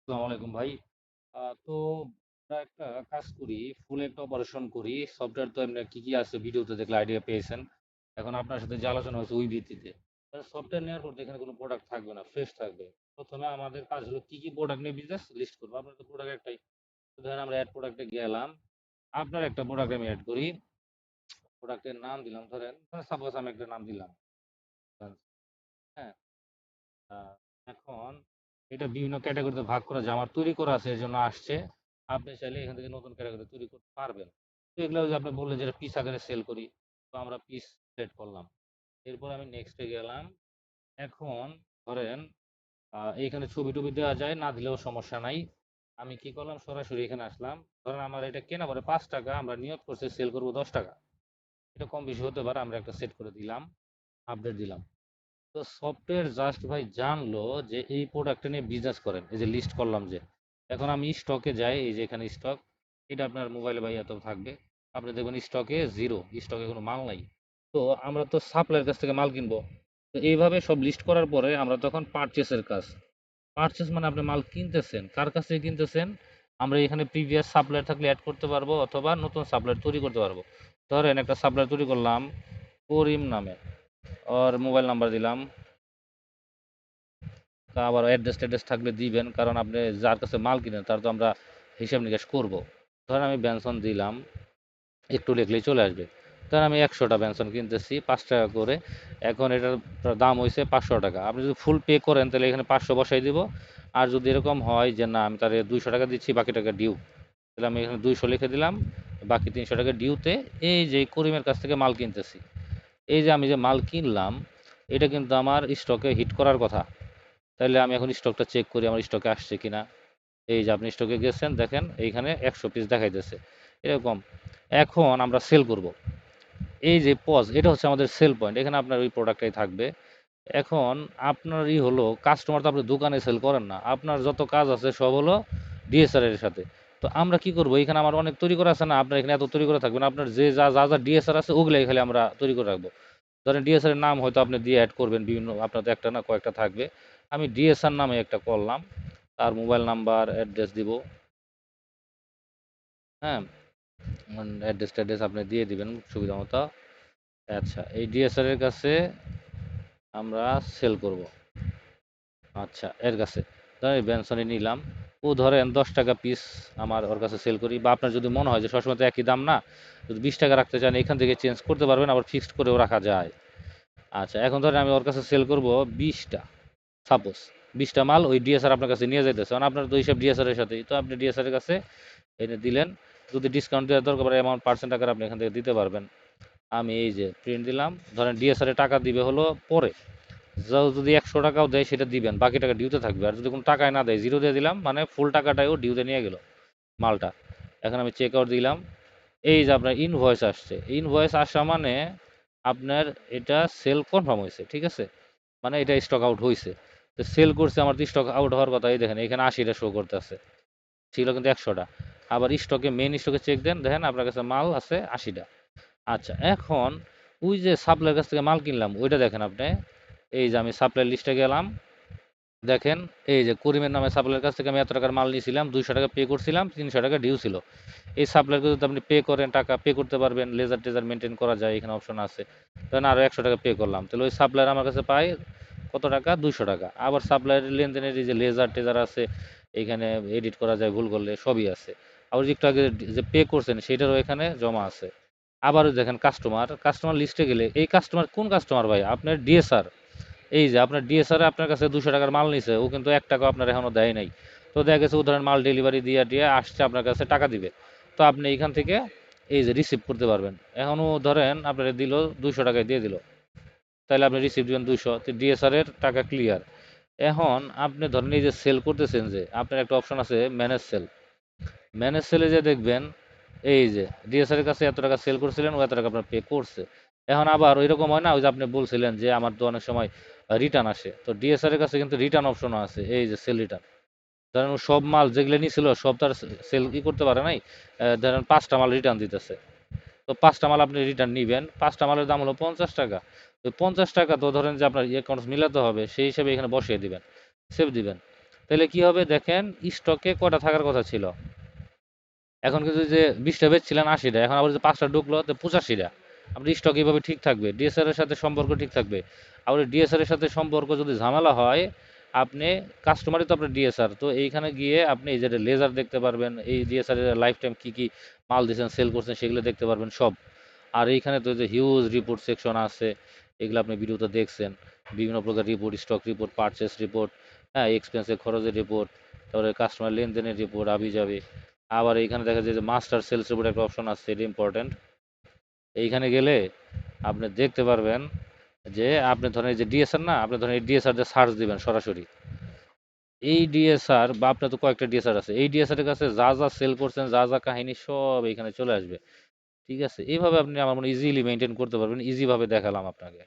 আসসালামু আলাইকুম ভাই। তো আমরা একটা কাজ করি, ফুল একটা অপারেশন করি। সফটওয়্যার তো এমনি কি আছে ভিডিওতে দেখলে আইডিয়া পেয়েছেন। এখন আপনার সাথে যে আলোচনা হচ্ছে ওই ভিত্তিতে। সফটওয়্যার নেওয়ার পর তো এখানে কোনো প্রোডাক্ট থাকবে না, ফ্রেশ থাকবে। প্রথমে আমাদের কাজ হলো কি প্রোডাক্ট নিয়ে বিজনেস লিস্ট করবো। আপনার তো প্রোডাক্ট একটাই। তো ধরেন আমরা অ্যাড প্রোডাক্টে গেলাম। আপনার একটা প্রোডাক্ট আমি অ্যাড করি। প্রোডাক্টের নাম দিলাম ধরেন, সাপোজ আমি একটা নাম দিলাম। হ্যাঁ, আহ, এখন এটা বিভিন্ন ক্যাটাগরিতে ভাগ করা যায়, আমার তৈরি করা আছে এর জন্য আসছে। আপনি চাইলে এখান থেকে নতুন ক্যাটাগরি তৈরি করতে পারবেন। তো এগুলো যে আপনি বললেন যেটা পিস আকারে সেল করি, তো আমরা পিস সেট করলাম। এরপর আমি নেক্সটে গেলাম। এখন ধরেন এইখানে ছবি টবি দেওয়া যায়, না দিলেও সমস্যা নাই। আমি কি করলাম, সরাসরি এখানে আসলাম। ধরেন আমার এটা কেনা পরে 5 টাকা, আমরা নিয়ত করছে সেল করবো 10 টাকা। এটা কম বেশি হতে পারে, আমরা একটা সেট করে দিলাম, আপডেট দিলাম। তো সফটওয়্যার জাস্ট ভাই জানলো যে এই প্রোডাক্টটা নিয়ে বিজনেস করেন, এই যে লিস্ট করলাম যে। এখন আমি স্টকে যাই, এই যে এখানে স্টক, এটা আপনার মোবাইলে ভাই এত থাকবে। আপনি দেখবেন স্টকে জিরো, স্টকে কোনো মাল নাই। তো আমরা তো সাপ্লাইয়ের কাছ থেকে মাল কিনবো। তো এইভাবে সব লিস্ট করার পরে আমরা তখন পারচেসের কাজ। পারচেস মানে আপনি মাল কিনতেছেন, কার কাছ থেকে কিনতেছেন। আমরা এখানে প্রিভিয়াস সাপ্লায়ার থাকলে অ্যাড করতে পারবো, অথবা নতুন সাপ্লায়ার তৈরি করতে পারবো। ধরেন একটা সাপ্লায়ার তৈরি করলাম করিম নামে, ওর মোবাইল নাম্বার দিলাম। তা আবার অ্যাড্রেস ট্যাড্রেস থাকলে দিবেন, কারণ আপনি যার কাছে মাল কিনেন তার তো আমরা হিসাব নিকাশ করবো। ধরেন আমি বেনসন দিলাম, একটু লিখলেই চলে আসবে। ধরেন আমি 100টা বেনসন কিনতেছি 5 টাকা করে। এখন এটার দাম হয়েছে 500 টাকা। আপনি যদি ফুল পে করেন তাহলে এখানে 500 বসাই দিব। আর যদি এরকম হয় যে না আমি তার 200 টাকা দিচ্ছি, বাকি টাকা ডিউ, তাহলে আমি এখানে 200 লিখে দিলাম। বাকি 300 টাকা ডিউতে এই যে করিমের কাছ থেকে মাল কিনতেছি। এই যে আমি যে মাল কিনলাম, এটা কিন্তু আমার স্টকে হিট করার কথা। তাইলে আমি এখন স্টকটা চেক করি আমার স্টকে আসছে কিনা। এই যে আপনি স্টকে গেছেন, দেখেন এইখানে 100 পিস দেখাইতেছে এরকম। এখন আমরা সেল করব। এই যে পজ, এটা হচ্ছে আমাদের সেল পয়েন্ট, এখানে আপনার ওই প্রোডাক্টটাই থাকবে। এখন আপনারই হলো কাস্টমার, তো আপনি দোকানে সেল করেন না, আপনার যত কাজ আছে সব হলো ডিএসআর এর সাথে। তো আমরা কি করব, এখানে আমার অনেক তৈরি করা আছে না, আপনার এখানে এত তৈরি করা থাকবে না। আপনার যে যা যা যা ডিএসআর আছে ওগুলাই খালি আমরা তৈরি করে রাখবো। ধরেন ডিএসআর এর নাম হয়তো আপনি দিয়ে অ্যাড করবেন বিভিন্ন, আপনার তো একটা না কয়েকটা থাকবে। আমি ডিএসআর নামে একটা করলাম, তার মোবাইল নাম্বার অ্যাড্রেস দিব। হ্যাঁ, অ্যাড্রেস ট্যাড্রেস আপনি দিয়ে দিবেন সুবিধা মতো। আচ্ছা, এই ডিএসআর এর কাছে আমরা সেল করব। আচ্ছা, এর কাছে ধরেন এই বেনসনই নিলাম। ও ধরেন 10 টাকা পিস আমার ওর কাছে সেল করি। বা আপনার যদি মনে হয় যে সবসময় তো একই দাম না, যদি 20 টাকা রাখতে চান এখান থেকে চেঞ্জ করতে পারবেন, আবার ফিক্সড করেও রাখা যায়। আচ্ছা, এখন ধরেন আমি ওর কাছে সেল করব 20টা, সাপোজ 20টা মাল ওই ডিএসআর আপনার কাছে নিয়ে যাইতেছে, কারণ আপনার তো হিসাব ডিএসআর এর সাথেই, তো আপনি ডিএসআর এর কাছে এনে দিলেন। যদি ডিসকাউন্ট দেওয়ার দরকার পড়ে অ্যামাউন্ট পার্সেন্ট আকারে আপনি এখান থেকে দিতে পারবেন। আমি এই যে প্রিন্ট দিলাম। ধরেন ডিএসআর এর টাকা দিবে হলো পরে। যদি 100 টাকাও দেয় সেটা দিবেন, বাকি টাকা ডিউতে থাকবে। আর যদি কোনো টাকায় না দেয়, জিরো দিয়ে দিলাম, মানে ফুল টাকাটাও ডিউতে নিয়ে গেল মালটা। এখন আমি চেক আউট দিলাম। এই যে আপনার ইনভয়েস আসছে, ইনভয়েস আসা মানে আপনার এটা সেল কনফার্ম হয়েছে, ঠিক আছে। মানে এটা স্টক আউট হয়েছে। তো সেল করছে, আমার তো স্টক আউট হওয়ার কথা। এই দেখেন এখানে 80টা শো করতেছে, ছিল কিন্তু 100টা। আবার স্টকে, মেন স্টকে চেক দেন, দেখেন আপনার কাছে মাল আছে 80টা। আচ্ছা, এখন ওই যে সাপ্লাইয়ের কাছ থেকে মাল কিনলাম ওইটা দেখেন আপনি। এই যে আমি সাপ্লাই লিস্টে গেলাম, দেখেন এই যে করিমের নামে সাপ্লাইয়ের কাছ থেকে আমি এত টাকার মাল নিয়েছিলাম, 200 টাকা পে করছিলাম, 300 টাকা ডিউ ছিল। এই সাপ্লাইকে যদি আপনি পে করেন, টাকা পে করতে পারবেন, লেজার টেজার মেনটেন করা যায়, এখানে অপশন আছে। তখন আরও 100 টাকা পে করলাম, তাহলে ওই সাপ্লায়ার আমার কাছে পায় কত টাকা, 200 টাকা। আবার সাপ্লায়ারের লেনদেনের এই যে লেজার টেজার আছে, এখানে এডিট করা যায় ভুল করলে, সবই আছে। আবার একটু আগে যে পে করছেন সেটারও এখানে জমা আছে। আবার দেখেন কাস্টমার, কাস্টমার লিস্টে গেলে এই কাস্টমার কোন কাস্টমার ভাই, আপনার ডিএসআর। এই যে আপনার ডিএসআর আপনার কাছে 200 টাকার মাল নিছে, ও কিন্তু 1 টাকা আপনার এখনো দেয় নাই। তো দেখা গেছে ও ধরেন মাল ডেলিভারি দিয়ে দিয়ে আসছে আপনার কাছে, টাকা দিবে। তো আপনি এইখান থেকে এই যে রিসিভ করতে পারবেন। এখনও ধরেন আপনার দিল 200 টাকায় দিয়ে দিল, তাহলে আপনি রিসিভ দিবেন 200, তো ডিএসআর এর টাকা ক্লিয়ার। এখন আপনি ধরেন এই যে সেল করতেছেন, যে আপনার একটা অপশন আছে ম্যানেজ সেল। ম্যানেজ সেলে যে দেখবেন এই যে ডিএসআর এর কাছে এত টাকা সেল করছিলেন, ও এত টাকা আপনার পে করছে। এখন আবার ওই রকম হয় না, ওই যে আপনি বলছিলেন যে আমার তো অনেক সময় রিটার্ন আসে, তো ডিএসআর এর কাছে কিন্তু রিটার্ন অপশনও আছে, এই যে সেল রিটার্ন। ধরেন ও সব মাল যেগুলো নিছিল সব তার সেল করতে পারে নাই। ধরেন 5টা মাল রিটার্ন দিতেছে। তো 5টা মাল আপনি রিটার্ন নিবেন, 5টা মালের দাম হলো 50 টাকা। তো 50 টাকা তো ধরেন যে আপনার অ্যাকাউন্ট মিলাতে হবে, সেই হিসেবে এখানে বসিয়ে দিবেন, সেভ দিবেন। তাহলে কি হবে দেখেন, স্টকে কটা থাকার কথা ছিল, এখন কিন্তু যে 20টা বেচছিলেন 80টা, এখন আবার যে 5টা ঢুকলো তো 85টা। আপনার স্টক এইভাবে ঠিক থাকবে, ডিএসআর এর সাথে সম্পর্ক ঠিক থাকবে। আবার ডিএসআর এর সাথে সম্পর্ক যদি ঝামেলা হয়, আপনি কাস্টমারই তো আপনার ডিএসআর, তো এইখানে গিয়ে আপনি এই যে লেজার দেখতে পারবেন, এই ডিএসআর এর লাইফ টাইম কী কী মাল দিয়েছেন সেল করছেন সেগুলো দেখতে পারবেন সব। আর এইখানে তো যে হিউজ রিপোর্ট সেকশন আছে, এগুলো আপনি ভিডিওতে দেখছেন, বিভিন্ন প্রকার report, stock report, purchase report, হ্যাঁ, এক্সপেন্সের খরচের রিপোর্ট, তারপরে কাস্টমার লেনদেনের রিপোর্ট আবি যাবে। আবার এইখানে দেখা যায় যে মাস্টার সেলস রিপোর্ট একটা অপশন আছে, এটা ইম্পর্টেন্ট। এইখানে গেলে আপনি দেখতে পারবেন যে আপনি ধরেন এই যে ডিএসআর না, আপনি ধরেন এই ডিএসআর দিয়ে সার্চ দিবেন সরাসরি, এই ডিএসআর বা আপনার তো কয়েকটা ডিএসআর আছে, এই ডিএসআর এর কাছে যা যা সেল করছেন, যা যা কাহিনী সব এখানে চলে আসবে। ঠিক আছে, এইভাবে আপনি আমার মনে ইজিলি মেনটেন করতে পারবেন, ইজি ভাবে দেখালাম আপনাকে।